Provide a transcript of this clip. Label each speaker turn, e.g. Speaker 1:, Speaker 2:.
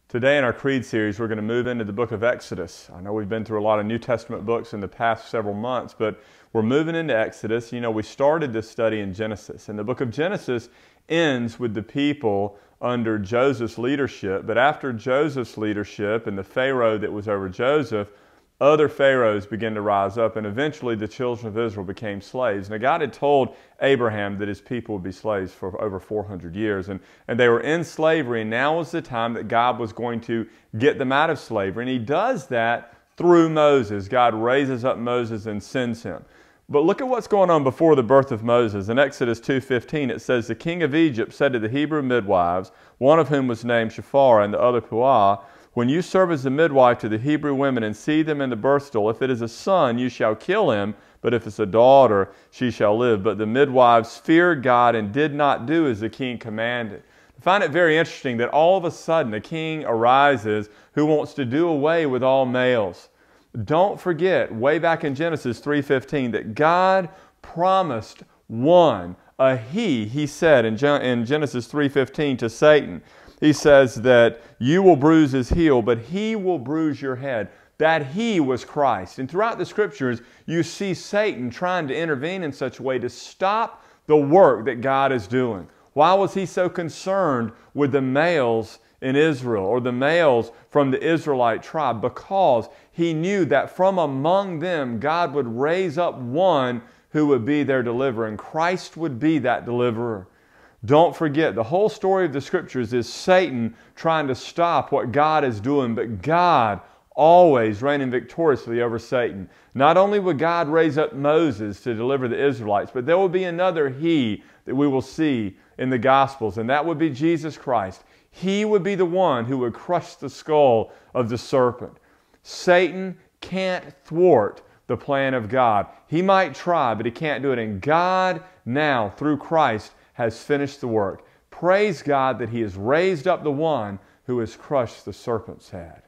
Speaker 1: Today in our Creed series, we're going to move into the book of Exodus. I know we've been through a lot of New Testament books in the past several months, but we're moving into Exodus. You know, we started this study in Genesis, and the book of Genesis ends with the people under Joseph's leadership. But after Joseph's leadership and the Pharaoh that was over Joseph, other pharaohs began to rise up, and eventually the children of Israel became slaves. Now, God had told Abraham that his people would be slaves for over 400 years, and they were in slavery, and now was the time that God was going to get them out of slavery. And He does that through Moses. God raises up Moses and sends him. But look at what's going on before the birth of Moses. In Exodus 2:15, it says, "The king of Egypt said to the Hebrew midwives, one of whom was named Shaphrah and the other Puah, when you serve as a midwife to the Hebrew women and see them in the birth stool, if it is a son, you shall kill him, but if it's a daughter, she shall live." But the midwives feared God and did not do as the king commanded. I find it very interesting that all of a sudden a king arises who wants to do away with all males. Don't forget, way back in Genesis 3:15, that God promised one, a he said in Genesis 3:15 to Satan. He says that you will bruise his heel, but he will bruise your head. That he was Christ. And throughout the Scriptures, you see Satan trying to intervene in such a way to stop the work that God is doing. Why was he so concerned with the males in Israel, or the males from the Israelite tribe? Because he knew that from among them, God would raise up one who would be their deliverer, and Christ would be that deliverer. Don't forget, the whole story of the Scriptures is Satan trying to stop what God is doing, but God always reigning victoriously over Satan. Not only would God raise up Moses to deliver the Israelites, but there will be another he that we will see in the Gospels, and that would be Jesus Christ. He would be the one who would crush the skull of the serpent. Satan can't thwart the plan of God. He might try, but he can't do it. And God now, through Christ, has finished the work. Praise God that He has raised up the one who has crushed the serpent's head.